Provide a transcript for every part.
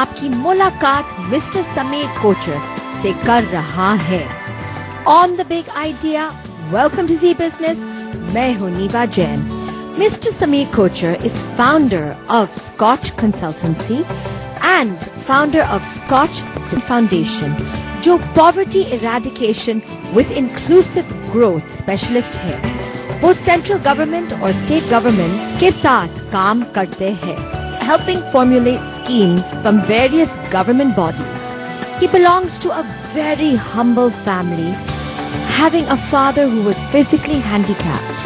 आपकी मुलाकात मिस्टर समीर कोचर से कर रहा है। On the big idea, welcome to Zee business, मैं हूं नीवा Jain. Mr. Sameer Kochar is founder of Scotch Consultancy and founder of Scotch Foundation, जो poverty eradication with inclusive growth specialist है। वो सेंट्रल गवर्नमेंट और स्टेट गवर्नमेंट्स के साथ काम करते हैं, helping formulate schemes from various government bodies. He belongs to a very humble family, having a father who was physically handicapped.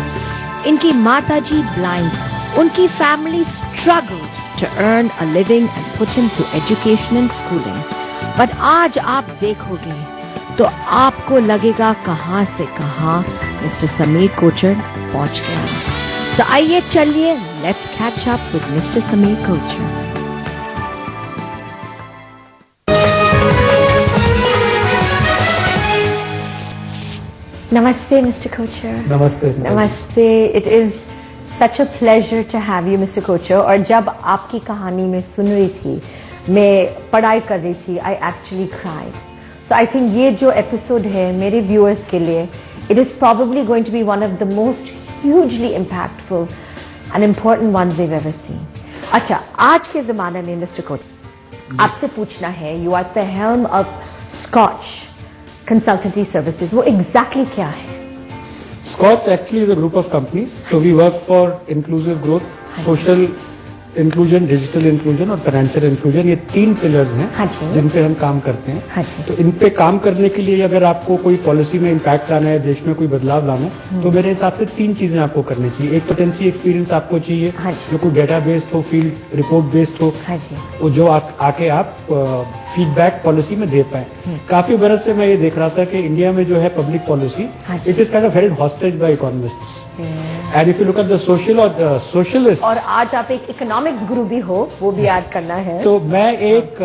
इनकी माताजी blind, उनकी family struggled to earn a living and put him through education and schooling. But आज आप देखोगे तो आपको लगेगा कहां से कहां मिस्टर समीर कोचर पहुंच गया। So आइए चलिए, let's catch up with Mr. Sameer Kochar. Namaste, Mr. Kochar. Namaste. Namaste. It is such a pleasure to have you, Mr. Kochar. और जब आपकी कहानी में सुन रही थी, मैं पढ़ाई कर रही थी, I actually cried. So I think ये जो episode है मेरे viewers के लिए, it is probably going to be one of the most hugely impactful and important ones they've ever seen. अच्छा, आज के ज़माने में Mr. Kochar, आपसे पूछना है, you are at the helm of Scotch Consultancy Services. वो exactly क्या है? Scotch actually is a group of companies. So we work for inclusive growth, social inclusion, digital inclusion और financial inclusion. ये 3 pillars हैं जिन पे हम काम करते हैं। तो इन पे काम करने के लिए अगर आपको कोई पॉलिसी में इम्पैक्ट लाना है, देश में कोई बदलाव लाना है, तो मेरे हिसाब से 3 चीजें आपको करनी चाहिए। एक पोटेंसी एक्सपीरियंस आपको चाहिए, जो कोई डेटा बेस्ड हो, फील्ड रिपोर्ट बेस्ड हो, जो आके आप फीडबैक पॉलिसी में दे पाए। काफी बरस से मैं ये देख रहा था कि इंडिया में जो है public policy, it is kind of held hostage by economists, and if you look at the social और सोशलिस्ट, और आज आप एक इकोनॉमिक्स गुरु भी हो, वो भी याद करना है। तो मैं एक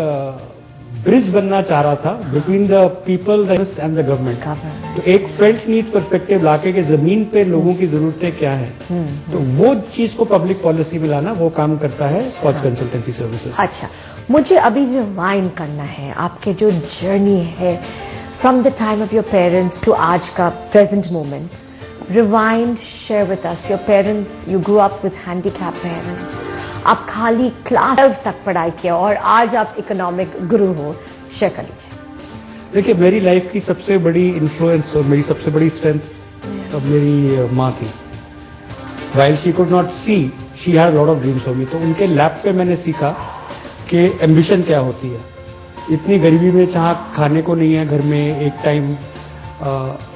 ब्रिज बनना चाह रहा था between the people and the government. तो एक फेल्ट नीड्स पर्सपेक्टिव लाके के जमीन पे लोगों की जरूरतें क्या है, तो वो चीज को पब्लिक पॉलिसी में लाना, वो काम करता है स्कॉच कंसल्टेंसी सर्विसेज। अच्छा, मुझे अभी रिवाइंड करना है आपके जो जर्नी है from the time of your parents to आज का present moment. Rewind, share with us. Your parents, you grew up with handicapped parents. आप खाली क्लास 12 तक पढ़ाई किया और आज आप इकोनॉमिक गुरु हो, शेयर कर लीजिए। देखिए, मेरी लाइफ की सबसे बड़ी इन्फ्लुएंस और मेरी सबसे बड़ी स्ट्रेंथ मेरी माँ थी। While she could not see, she had a lot of dreams for me. तो उनके लैब पे मैंने सीखा कि एम्बिशन क्या होती है। इतनी गरीबी में जहाँ खाने को नहीं है घर में, एक टाइम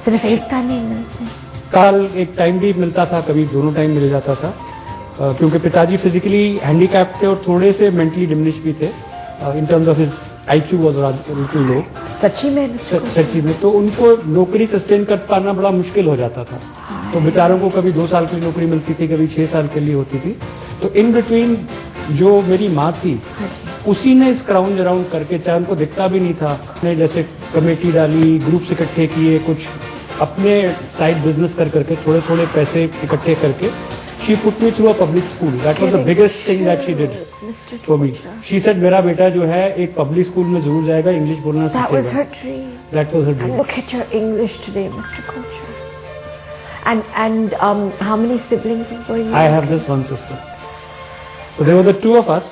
सिर्फ एक टाइम नहीं मिलते, काल एक टाइम भी मिलता था, कभी दोनों टाइम मिल जाता था, क्योंकि पिताजी फिजिकली हैंडीकैप्ड थे और थोड़े से मेंटली डिमिनिश भी थे। In terms of his IQ was little low. सच्ची में? सच्ची में। तो उनको नौकरी सस्टेन कर पाना बड़ा मुश्किल हो जाता था। तो बेचारों को कभी 2 साल की नौकरी मिलती थी, कभी 6 साल के लिए होती थी। तो इन बिटवीन जो मेरी माँ थी, उसी ने इस क्राउन अराउंड करके, चाहे उनको दिखता भी नहीं था, ने जैसे कमेटी डाली, ग्रुप्स इकट्ठे किए, कुछ अपने साइड बिजनेस कर करके थोड़े थोड़े पैसे इकट्ठे करके, she put me through a public school. That was the biggest thing that she did for me. She said मेरा बेटा जो है एक पब्लिक स्कूल में जरूर जाएगा, इंग्लिश बोलना सीखेगा। That was her dream. That was her dream. And look at your English today, Mr. Kochar. And how many siblings were you? I have just one sister. So there were the 2 of us.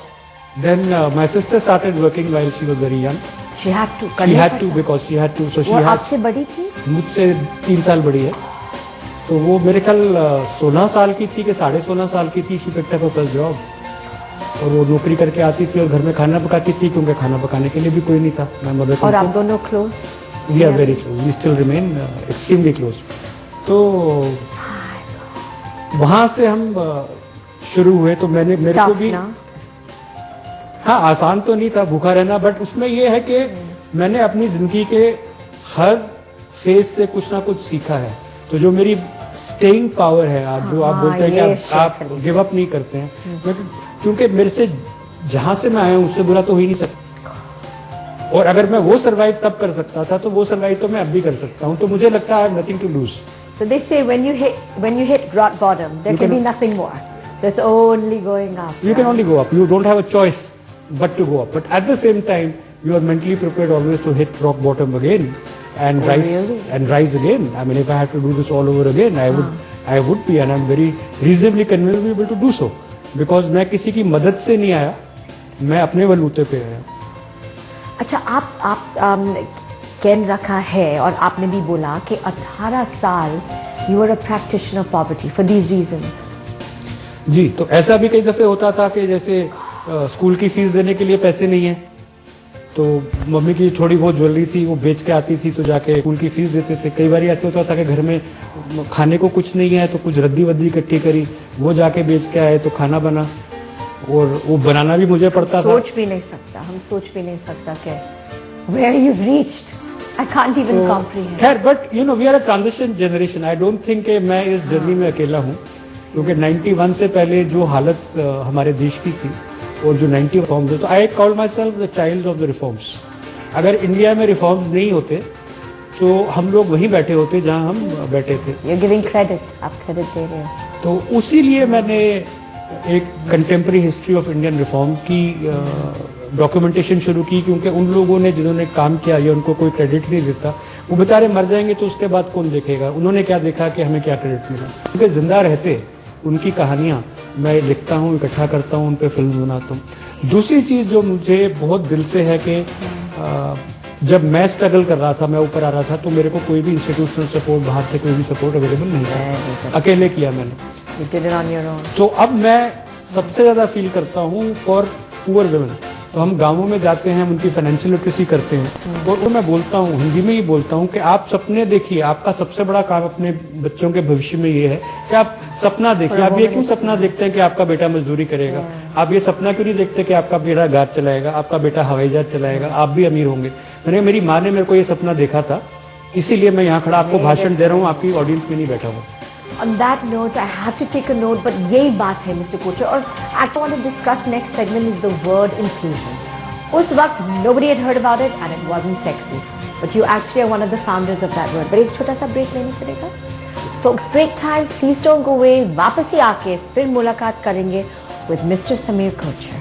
Then my sister started working while she was very young. She had to. She had to because she had to. So she वो has. आपसे बड़ी थी? मुझसे 3 साल बड़ी है। तो वो मेरे ख्याल 16 साल की थी कि 16.5 साल की थी। She picked up first job और वो नौकरी करके आती थी और घर में खाना पकाती थी, क्योंकि खाना पकाने के लिए भी कोई नहीं था। मैं मदर। और आप दोनों close? We are very close, we still remain extremely close. तो वहां से हम शुरू हुए। तो मेरे को भी, हाँ, आसान तो नहीं था भूखा रहना, बट उसमें ये है कि मैंने अपनी जिंदगी के हर फेज से कुछ ना कुछ सीखा है। तो जो मेरी स्टेइंग पावर है, आप जो आप बोलते हैं कि आप गिव अप नहीं करते हैं, क्योंकि मेरे से जहां से मैं आया हूं उससे बुरा तो हो ही नहीं सकता। और अगर मैं वो सर्वाइव तब कर सकता था, तो वो सर्वाइव तो मैं अब भी कर सकता हूं। तो मुझे लगता है I have nothing to lose. So they say when you hit rock bottom, there can be nothing more. So it's only going up. You can only go up. You don't have a choice. but to go up. But at the same time, you are mentally prepared always to hit rock bottom again and rise again. I mean, if I had to do this all over again, I would be, and I'm very reasonably convinced to be able to do so, because मैं किसी की मदद से नहीं आया, मैं अपने बलबूते पे आया. अच्छा, आप कैन रखा है और आपने भी बोला कि 18 साल you were a practitioner of poverty for these reasons. जी, तो ऐसा भी कई दफे होता था कि जैसे स्कूल की फीस देने के लिए पैसे नहीं है, तो मम्मी की थोड़ी बहुत ज्वेलरी थी वो बेच के आती थी, तो जाके स्कूल की फीस देते थे. कई बार ऐसे होता था कि घर में खाने को कुछ नहीं है, तो कुछ रद्दी वद्दी इकट्ठी करी, वो जाके बेच के आए, तो खाना बना, और वो बनाना भी मुझे पड़ता था. हम सोच भी नहीं सकता कि where you've reached. I can't even comprehend. खैर, but you know, we are a transition generation. I don't think कि मैं इस जर्नी में अकेला हूँ, क्योंकि 91 से पहले जो हालत हमारे देश की थी और जो 90 रिफॉर्म्स है, तो I call my self the child of the reforms. अगर इंडिया में रिफॉर्म्स नहीं होते तो हम लोग वहीं बैठे होते जहां हम बैठे थे. You're giving credit, आप क्रेडिट दे रहे हैं. तो उसी लिए मैंने एक contemporary history of Indian reform की डॉक्यूमेंटेशन शुरू की, क्योंकि उन लोगों ने जिन्होंने काम किया या उनको कोई क्रेडिट नहीं देता, वो बेचारे मर जाएंगे तो उसके बाद कौन देखेगा. उन्होंने क्या देखा कि हमें क्या क्रेडिट मिला. क्योंकि जिंदा रहते उनकी कहानियां मैं लिखता हूँ, इकट्ठा करता हूँ, उन पर फिल्म बनाता हूँ. दूसरी चीज जो मुझे बहुत दिल से है कि जब मैं स्ट्रगल कर रहा था, मैं ऊपर आ रहा था, तो मेरे को कोई भी इंस्टीट्यूशनल सपोर्ट, बाहर से कोई भी सपोर्ट अवेलेबल नहीं था. अकेले किया मैंने. You did it on your own. तो अब मैं सबसे ज्यादा फील करता हूँ फॉर पुअर वुमेन. तो हम गांवों में जाते हैं, उनकी फाइनेंशियल लिटरेसी करते हैं, और वो मैं बोलता हूँ, हिंदी में ही बोलता हूँ कि आप सपने देखिए. आपका सबसे बड़ा काम अपने बच्चों के भविष्य में ये है कि आप सपना देखिए. आप ये क्यों सपना देखते हैं कि आपका बेटा मजदूरी करेगा? आप ये सपना क्यों नहीं देखते कि आपका बेटा कार चलाएगा, आपका बेटा हवाई जहाज चलाएगा, आप भी अमीर होंगे? मेरी माँ ने मेरे को ये सपना देखा था, इसीलिए मैं यहाँ खड़ा आपको भाषण दे रहा हूँ, आपकी ऑडियंस में नहीं बैठा हूँ. On that note, I have to take a note, but यही बात है Mr. Kochhar, और I want to discuss next segment is the word inclusion. उस वक्त nobody had heard about it and it wasn't sexy, but you actually are one of the founders of that word. but एक छोटा सा break लेने पड़ेगा. Folks, break time. Please don't go away. वापस ही आके फिर मुलाकात करेंगे with Mr. Sameer Kochhar.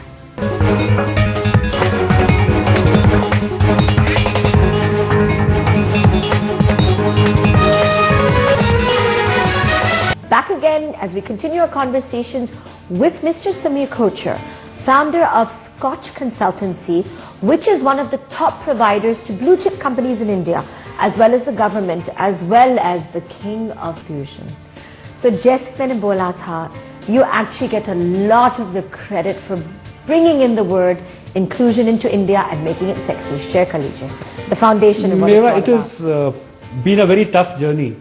Back again as we continue our conversations with Mr. Sameer Kochhar, founder of Scotch Consultancy, which is one of the top providers to blue chip companies in India, as well as the government, as well as the king of fusion. So जैसे मैंने बोला था, you actually get a lot of the credit for bringing in the word inclusion into India and making it sexy. Share कर लीजिए. The foundation of what it's all about. It has been a very tough journey.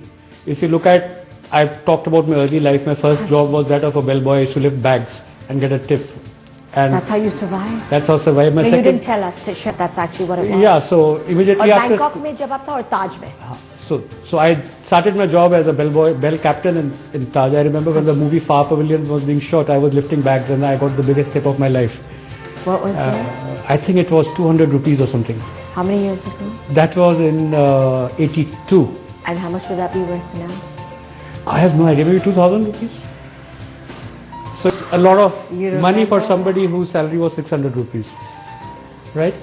If you look at, I've talked about my early life. My first job was that of a bellboy. I used to lift bags and get a tip. And that's how you survived? That's how I survived. You didn't tell us. That's actually what it was. Yeah, so immediately after... और Bangkok में जब आप था और ताज में? So I started my job as a bell captain in Taj. I remember when the movie Far Pavilions was being shot, I was lifting bags and I got the biggest tip of my life. What was it? I think it was 200 rupees or something. How many years ago? That was in 82. And how much would that be worth now? I have no idea, maybe 2,000 rupees. So it's a lot of money for somebody whose salary was 600 rupees, right?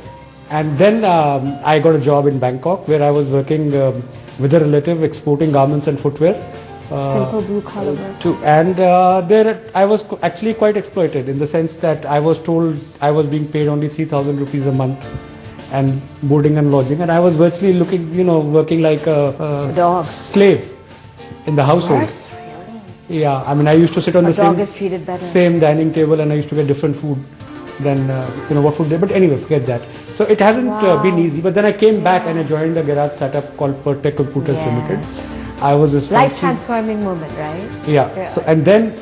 And then I got a job in Bangkok where I was working with a relative exporting garments and footwear. Simple blue collar work. And there I was actually quite exploited in the sense that I was told I was being paid only 3,000 rupees a month and boarding and lodging, and I was virtually working like a dog slave in the household. Worse, really? Yeah, I mean, I used to sit on the same dining table, and I used to get different food than what food they. But anyway, forget that. So it hasn't been easy. But then I came back and I joined a garage startup called Pertech Computers Limited. I was responsible. Life transforming moment, right? Yeah. So, and then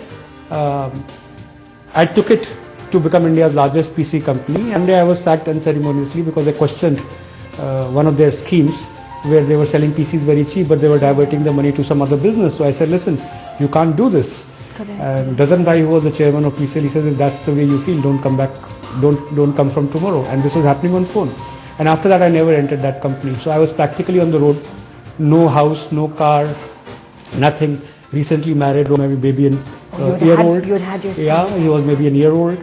I took it to become India's largest PC company. And I was sacked unceremoniously because I questioned one of their schemes, where they were selling PCs very cheap, but they were diverting the money to some other business. So I said, listen, you can't do this. And Dadan Bhai, who was the chairman of PCL, he said, if that's the way you feel, don't come back, don't come from tomorrow. And this was happening on phone. And after that, I never entered that company. So I was practically on the road, no house, no car, nothing. Recently married, maybe baby an year old. You had your son. Yeah, he was maybe a year old.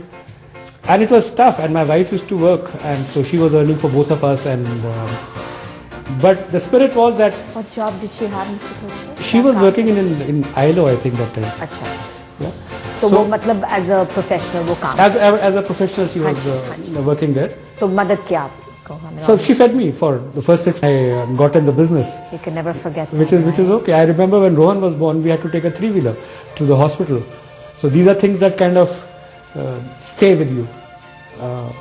And it was tough, and my wife used to work, and so she was earning for both of us. And but the spirit was that What job did she have, Mr. Kochar? she was working in ILO, I think, that time. अच्छा. Yeah. तो वो मतलब as a professional वो काम. As a professional, she was working there. तो मदद किया आपको हमें. So she fed me for the first 6 months. I got in the business. You can never forget. Which is okay. I remember when Rohan was born, we had to take a 3-wheeler to the hospital. So these are things that kind of stay with you.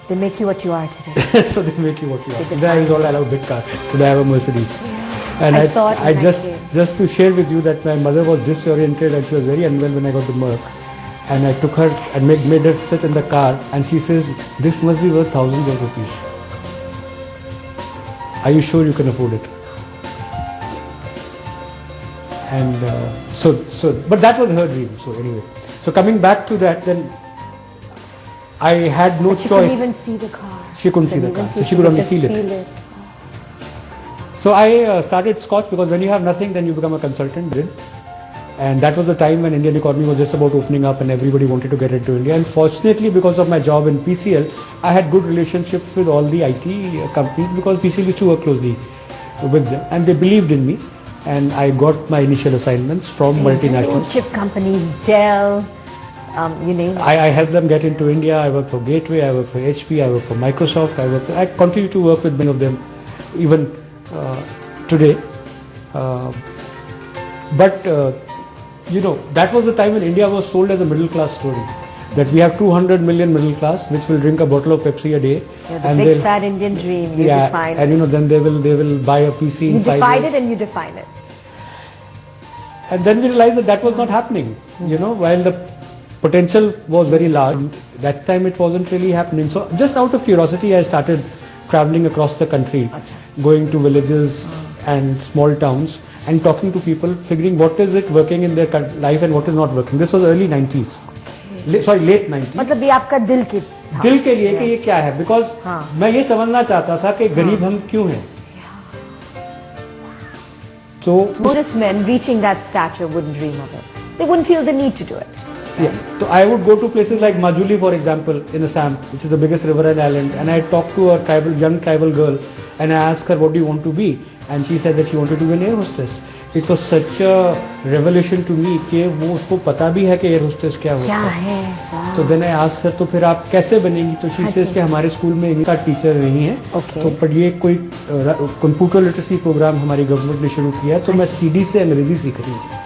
They make you what you are today. So they make you what you are. Today I was all I have a big car. Today I have a Mercedes. And I saw it I in my just to share with you that my mother was disoriented and she was very unwell when I got to Merck. And I took her and made her sit in the car, and she says, "This must be worth thousands of rupees. Are you sure you can afford it?" And but that was her dream. So anyway, so coming back to that, then I had no But she choice. couldn't even see the car. She couldn't see the car, so she could only feel it. So I started Scotch because when you have nothing, then you become a consultant. And that was the time when Indian economy was just about opening up and everybody wanted to get into India. And fortunately, because of my job in PCL, I had good relationships with all the IT companies because PCL used to work closely with them. And they believed in me. And I got my initial assignments from multinationals. Chip companies, Dell, you name it. I helped them get into India. I worked for Gateway, I worked for HP, I worked for Microsoft. I continue to work with many of them even today. You know, that was the time when India was sold as a middle class story. That we have 200 million middle class which will drink a bottle of Pepsi a day. Yeah, the big fat Indian dream, you define it. And you know, then they will buy a PC in 5 years. You define it and you define it. And then we realized that was not happening. You know, while the potential was very large, that time it wasn't really happening. So just out of curiosity, I started traveling across the country, going to villages and small towns and talking to people, figuring what is it working in their life and what is not working. This was early 90s. Late 90s. मतलब ये आपका दिल की दिल के लिए कि ये क्या है, बिकॉज मैं ये समझना चाहता था कि गरीब हम क्यों हैं. So most men reaching that stature wouldn't dream of it. They wouldn't feel the need to do it. Yeah. So I would go to places like Majuli, for example, in Assam, which is the biggest riverine island, and I talked to a young tribal girl, and I asked her, "What do you want to be?" And she said that she wanted to be an air hostess. It was such a revelation to me कि वो उसको पता भी है कि air hostess क्या होता है. तो then I asked her, तो फिर आप कैसे बनेंगी? तो she says कि हमारे स्कूल में इनका टीचर नहीं है. तो पर ये कोई कंप्यूटर लिटरेसी प्रोग्राम हमारी गवर्नमेंट ने शुरू किया, तो मैं CD से अंग्रेजी सीख रही हूँ.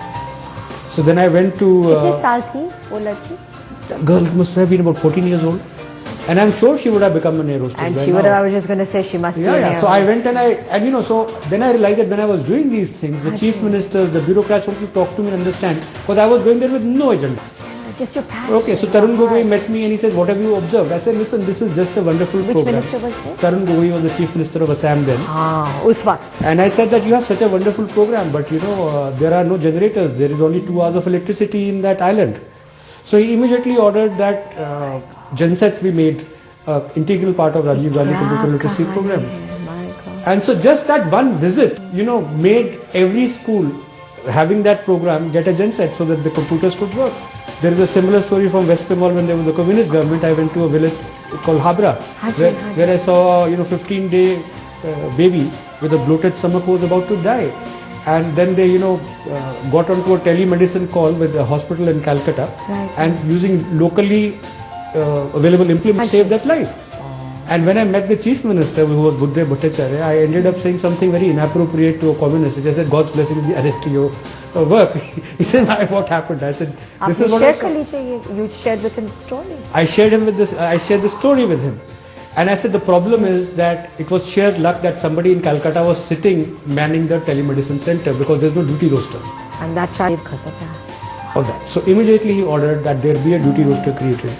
So then I went to. कितने साल थी वो लड़की? The girl must have been about 14 years old, and I'm sure she would have become an air hostess. And she would have. I was just going to say she must be. Yeah. So I went and you know, so then I realized that when I was doing these things, the chief ministers, the bureaucrats wanted to talk to me and understand, because I was going there with no agenda. Just your passion. Okay, so Tarun Gogoi met me and he said, "What have you observed?" I said, "Listen, this is just a wonderful Which program." minister was there? Tarun Gogoi was the chief minister of Assam then. उस वक्त. And I said that you have such a wonderful program, but you know, there are no generators. There is only 2 hours of electricity in that island. So he immediately ordered that gensets be made integral part of Rajiv Gandhi Computer Literacy program. And so just that one visit, you know, made every school having that program get a genset so that the computers could work. There is a similar story from West Bengal when there was a communist government. I went to a village called Habra, where I saw, you know, 15-day baby with a bloated stomach who was about to die. And then they, you know, got onto a telemedicine call with the hospital in Calcutta, and using locally available implements saved that life. And when I met the chief minister, who was Buddha Bhattacharya, I ended up saying something very inappropriate to a communist. I said, "God's blessing be added to your work." He said, "What happened?" I said, "This is what I said." You shared with him the story. I shared the story with him. And I said the problem is that it was sheer luck that somebody in Calcutta was sitting manning the telemedicine center because there's no duty roster. And that child because of that. Of that. So immediately he ordered that there be a duty roster created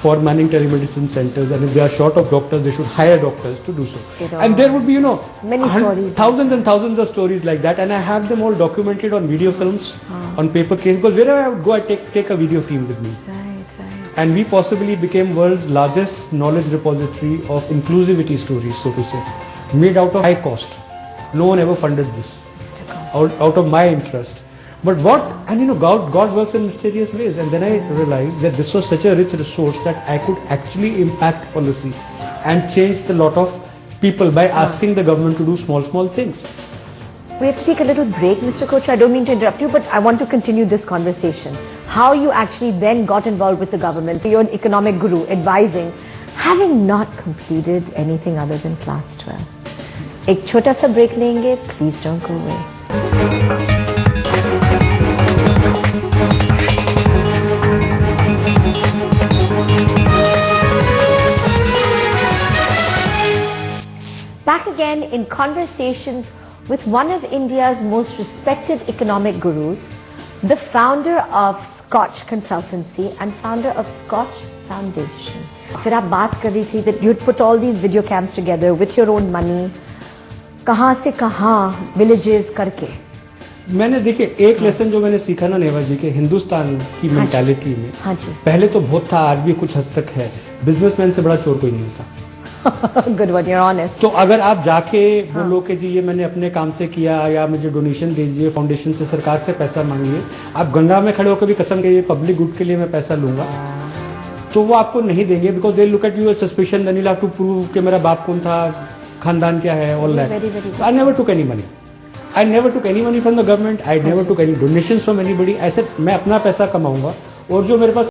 for manning telemedicine centers, and if they are short of doctors, they should hire doctors to do so. And there would be, you know, many stories, thousands and thousands of stories like that, and I have them all documented on video films, on paper case, because wherever I would go, I take a video team with me. And we possibly became world's largest knowledge repository of inclusivity stories, so to say, made out of high cost. No one ever funded this, out of my interest. But God works in mysterious ways. And then I realized that this was such a rich resource that I could actually impact policy and change the lot of people by asking the government to do small things. We have to take a little break, Mr. Kochhar. I don't mean to interrupt you, but I want to continue this conversation. How you actually then got involved with the government. You're an economic guru advising, having not completed anything other than class 12. एक छोटा सा break लेंगे. Please don't go away. Back again in conversations with one of India's most respected economic gurus, the founder of Scotch Consultancy and founder of Scotch Foundation. फिर आप बात कर रही थी that you'd put all these video cams together with your own money, कहाँ से कहाँ villages करके. मैंने देखिए एक लेसन जो मैंने सीखा ना नेवा जी के हिंदुस्तान की मेंटालिटी में, हाँ जी. पहले तो बहुत था, आज भी कुछ हद तक है. बिजनेसमैन से बड़ा चोर कोई नहीं होता. Good one, you're honest. तो अगर आप जाके बोलो कि जी ये मैंने अपने काम से किया या मुझे डोनेशन दीजिए, फाउंडेशन से, सरकार से पैसा मांगिए, आप गंगा में खड़े होकर भी कसम खाइए पब्लिक गुड के लिए मैं पैसा लूंगा, तो वो आपको नहीं देंगे. Because they look at you as suspicion, then you have to prove कि मेरा बाप कौन था, खानदान क्या है, all that. I never took any money. I never took any money from the government. I never took any donations from anybody. I said मैं अपना पैसा कमाऊंगा और जो मेरे पास